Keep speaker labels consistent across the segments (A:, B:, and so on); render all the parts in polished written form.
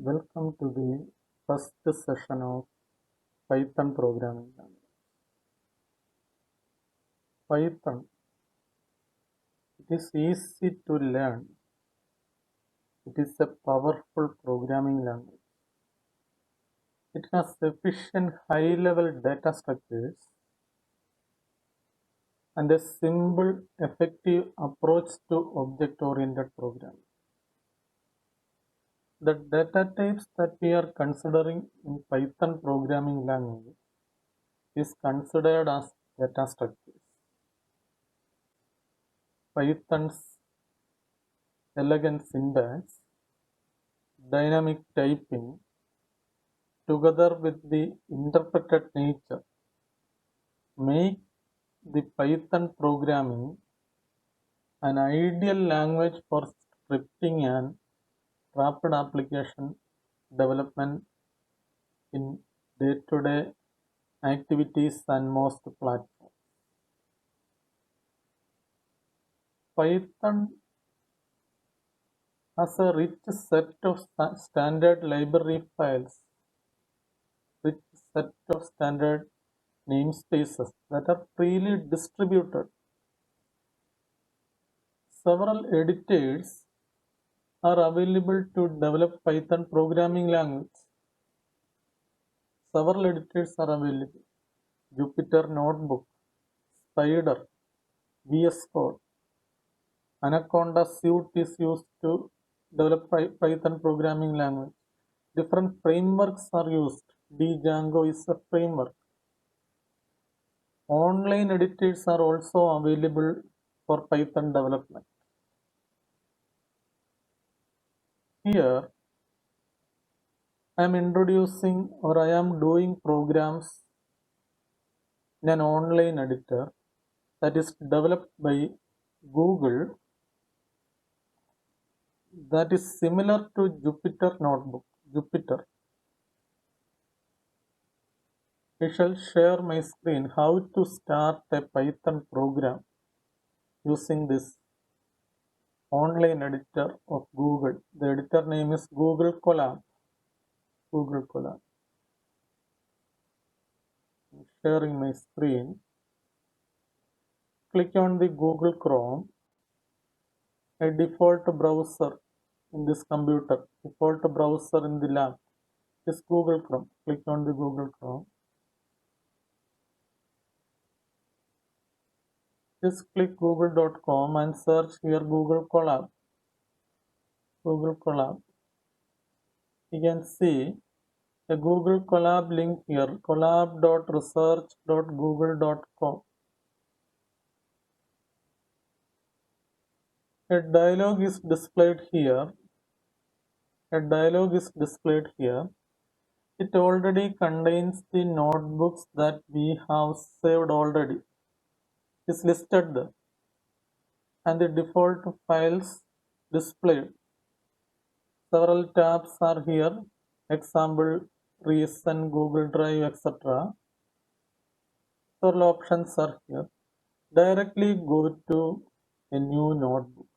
A: Welcome to the first session of Python programming language. Python, it is easy to learn. It is a powerful programming language. It has efficient high-level data structures and a simple, effective approach to object-oriented programming. The data types that we are considering in Python programming language is considered as data structures. Python's elegant syntax, dynamic typing, together with the interpreted nature, make the Python programming an ideal language for scripting and rapid application development in day-to-day activities and most platforms. Python has a rich set of standard library files, rich set of standard namespaces that are freely distributed. Several editors are available to develop Python programming language. Several editors are available. Jupyter Notebook, Spider, VS Code. Anaconda Suite is used to develop Python programming language. Different frameworks are used. Django is a framework. Online editors are also available for Python development. Here, I am introducing or I am doing programs in an online editor that is developed by Google that is similar to Jupyter Notebook. Jupyter. I shall share my screen how to start a Python program using this online editor of Google. The editor name is Google Colab. Google Colab. I'm sharing my screen. Click on the Google Chrome. A default browser in this computer, default browser in the lab is Google Chrome. Click on the Google Chrome. Just click google.com and search here Google Colab. Google Colab. You can see a Google Colab link here, colab.research.google.com. A dialog is displayed here. A dialog is displayed here. It already contains the notebooks that we have saved already. It's listed there. And the default files displayed. Several tabs are here. Example, recent, Google Drive, etc. Several options are here. Directly go to a new notebook.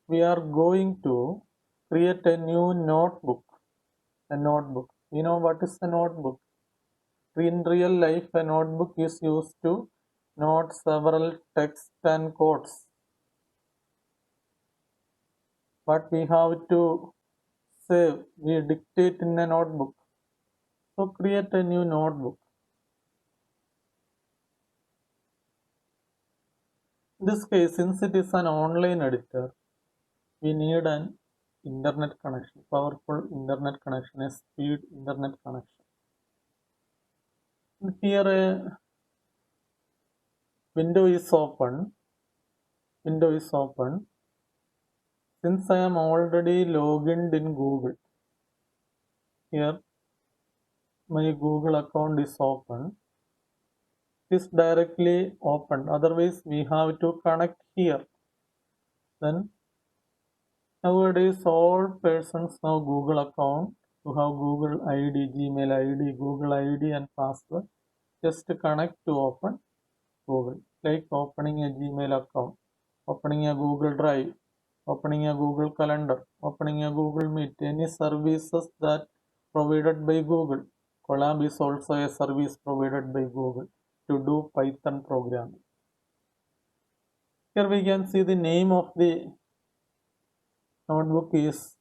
A: We are going to create a new notebook. A notebook. You know what is a notebook? In real life, a notebook is used to note several text and codes. What we have to save, we dictate in a notebook. So create a new notebook. In this case, since it is an online editor, we need an internet connection, powerful internet connection, a speed internet connection. And here a window is open. Window is open. Since I am already logged in Google, here my Google account is open. It is directly opened. Otherwise, we have to connect here. Then nowadays, all persons have Google account to have Google ID, Gmail ID, Google ID and password. Just connect to open Google, like opening a Gmail account, opening a Google Drive, opening a Google Calendar, opening a Google Meet, any services that provided by Google. Colab is also a service provided by Google to do Python programming. Here we can see the name of the notebook is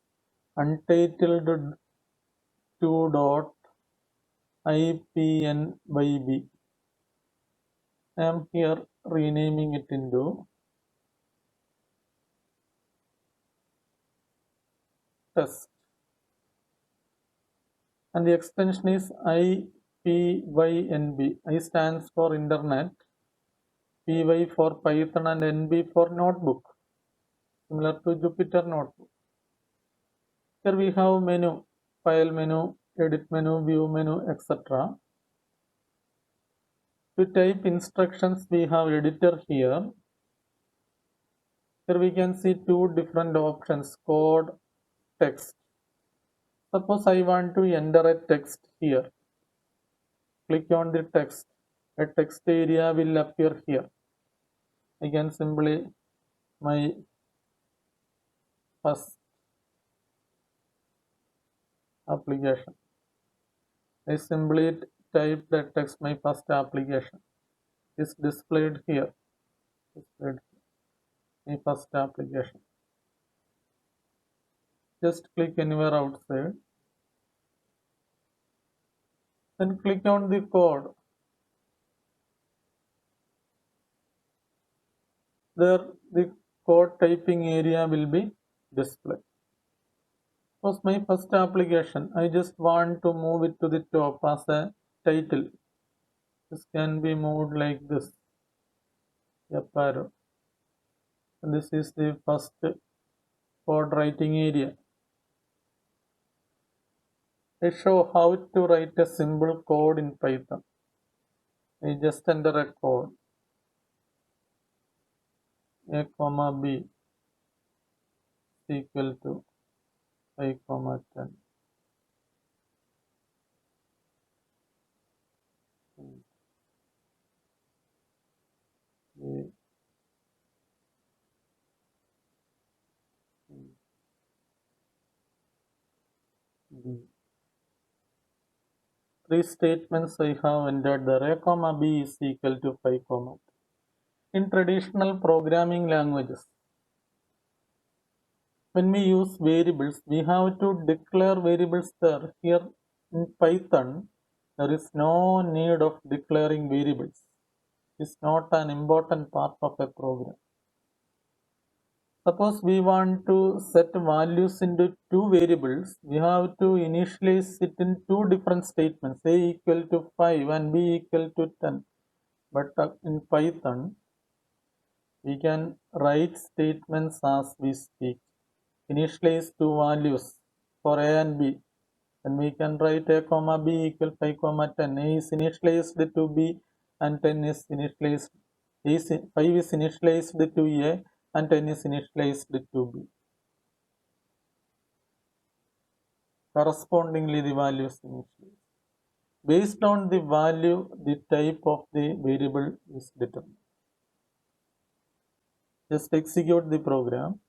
A: untitled 2.ipnbyb. I am here renaming it into test, and the extension is ipynb. I stands for internet, py for Python, and nb for notebook, similar to Jupyter notebook. Here we have menu, file menu, edit menu, view menu, etc. To type instructions, we have editor here. Here we can see two different options, code, text. Suppose I want to enter a text here. Click on the text. A text area will appear here. I can simply my first application. I simply type the text, my first application is displayed here. Displayed here. My first application. Just click anywhere outside. Then click on the code. There the code typing area will be displayed. Was my first application. I just want to move it to the top as a title. This can be moved like this. Up arrow. And this is the first code writing area. I show how to write a simple code in Python. I just enter a code. A comma B is equal to 5 comma 10. A, B. Three statements I have entered there. A comma B is equal to 5 comma 10. In traditional programming languages, when we use variables, we have to declare variables there. Here in Python, there is no need of declaring variables. It's not an important part of a program. Suppose we want to set values into two variables, we have to initialize it in two different statements, A equal to 5 and B equal to 10. But in Python, we can write statements as we speak. Initialize two values for A and B. Then we can write A comma B equal 5 comma 10. A is initialized to B and 10 is initialized. 5 is initialized to A and 10 is initialized to B. Correspondingly, the value is initialized. Based on the value, the type of the variable is determined. Just execute the program.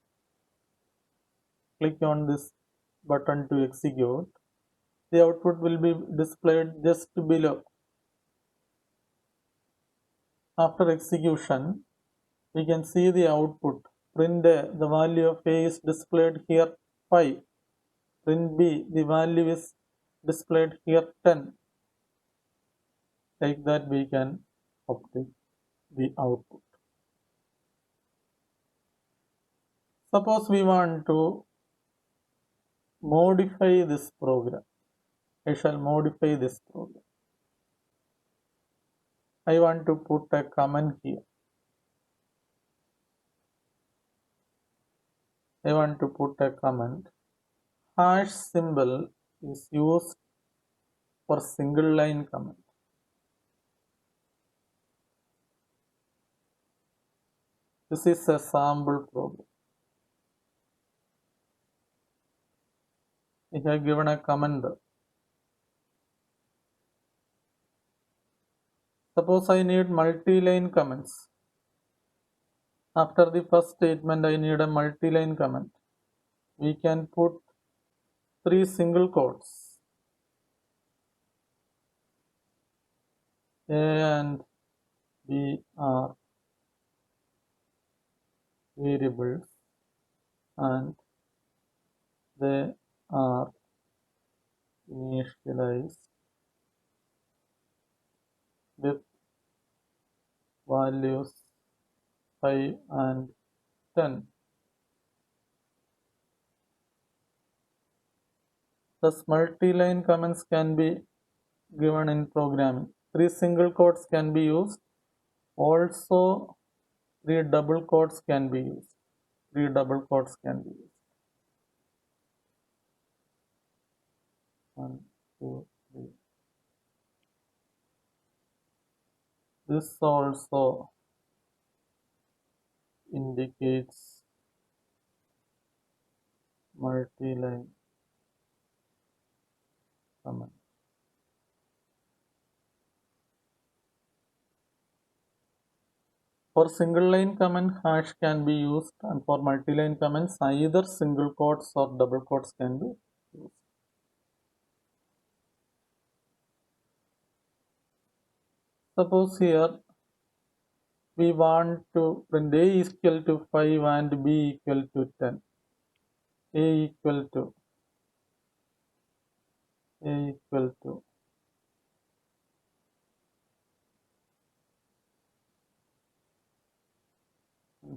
A: Click on this button to execute. The output will be displayed just below. After execution, we can see the output. Print A, the value of A is displayed here 5. Print B, the value is displayed here 10. Like that we can obtain the output. Suppose we want to modify this program. I shall modify this program. I want to put a comment here. I want to put a comment. Hash symbol is used for single line comment. This is a sample program. I have given a comment there. Suppose I need multi-line comments. After the first statement, I need a multi-line comment. We can put 3 single quotes. A and B are variables and they are initialized with values 5 and 10. Thus, multi-line comments can be given in programming. 3 single quotes can be used. Also, 3 double quotes can be used. 3 double quotes can be used. 1, 2, 3. This also indicates multi-line comment. For single line comment, hash can be used, and for multi-line comments, either single quotes or double quotes can be used. Suppose here we want to print A is equal to 5 and B equal to 10. A equal to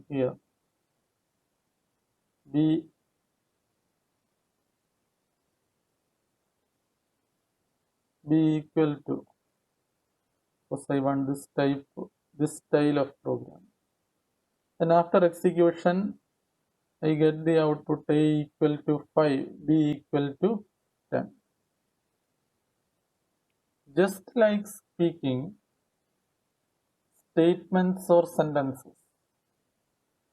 A: here B equal to, because I want this style of program. Then after execution, I get the output A equal to 5, B equal to 10. Just like speaking statements or sentences,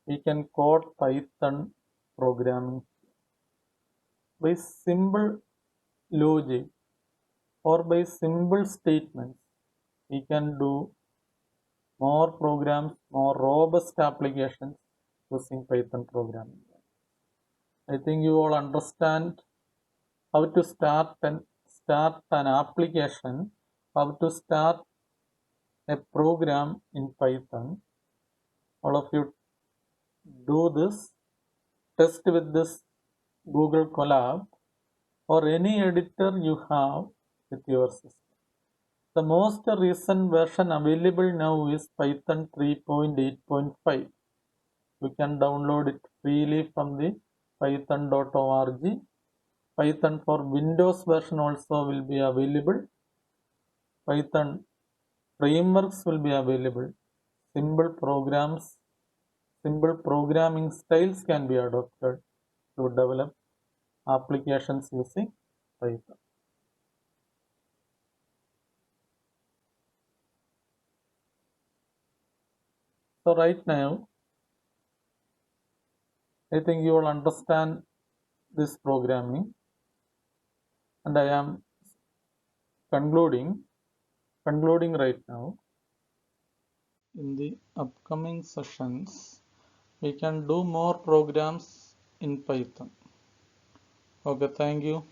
A: we can code Python programming by simple logic or by simple statements. We can do more programs, more robust applications using Python programming. I think you all understand how to start an application, how to start a program in Python. All of you do this, test with this Google Colab or any editor you have with your system. The most recent version available now is Python 3.8.5. You can download it freely from the python.org. Python for Windows version also will be available. Python frameworks will be available. Simple programs, simple programming styles can be adopted to develop applications using Python. So right now, I think you will understand this programming, and I am concluding right now. In the upcoming sessions, we can do more programs in Python. Okay, thank you.